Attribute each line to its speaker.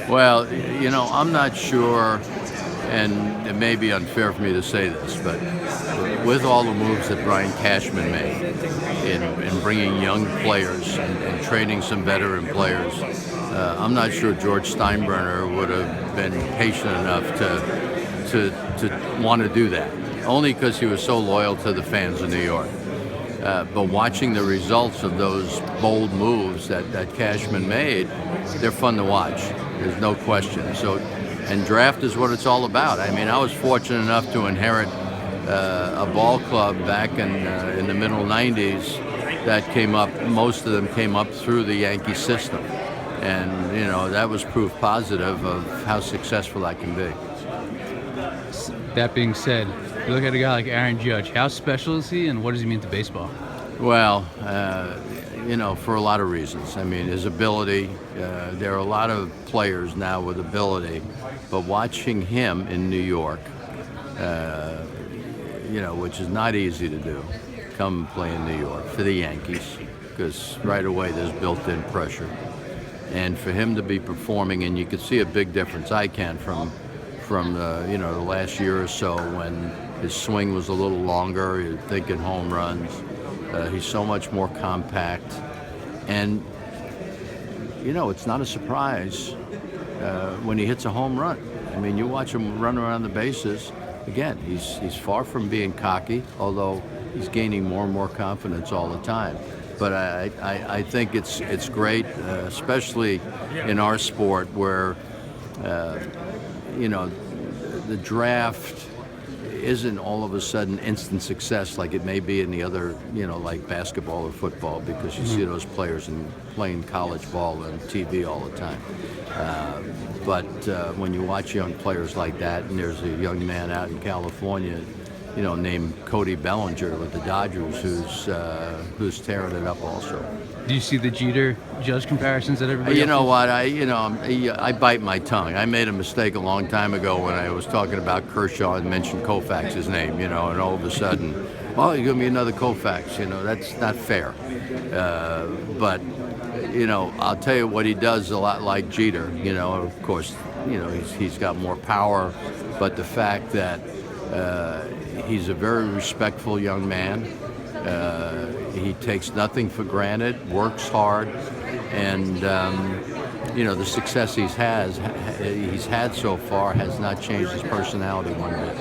Speaker 1: Well, I'm not sure, and it may be unfair for me to say this, but with all the moves that Brian Cashman made in bringing young players and training some veteran players, I'm not sure George Steinbrenner would have been patient enough to want to do that, only because he was so loyal to the fans of New York. But watching the results of those bold moves that Cashman made, they're fun to watch. There's no question. So, and draft is what it's all about. I mean, I was fortunate enough to inherit a ball club back in the middle '90s that came up. Most of them came up through the Yankee system, and that was proof positive of how successful that can be.
Speaker 2: That being said, you look at a guy like Aaron Judge. How special is he, and what does he mean to baseball?
Speaker 1: Well, for a lot of reasons. I mean, his ability. There are a lot of players now with ability, but watching him in New York, which is not easy to do, come play in New York for the Yankees, because right away there's built-in pressure, and for him to be performing, and you can see a big difference. I can from the last year or so when his swing was a little longer. You're thinking home runs. He's so much more compact, and it's not a surprise when he hits a home run. I mean, you watch him run around the bases. Again, he's far from being cocky, although he's gaining more and more confidence all the time. But I think it's great, especially in our sport where the draft isn't all of a sudden instant success like it may be in the other, like basketball or football, because you see those players playing college ball on TV all the time. But when you watch young players like that, and there's a young man out in California, named Cody Bellinger with the Dodgers, who's tearing it up also.
Speaker 2: Do you see the Jeter Judge comparisons that everybody?
Speaker 1: You know what? I bite my tongue. I made a mistake a long time ago when I was talking about Kershaw and mentioned Koufax's name. And all of a sudden, you're gonna be another Koufax. That's not fair. But I'll tell you what he does a lot like Jeter. Of course, he's got more power, but the fact that he's a very respectful young man. He takes nothing for granted, works hard, and the success he's had so far has not changed his personality one bit.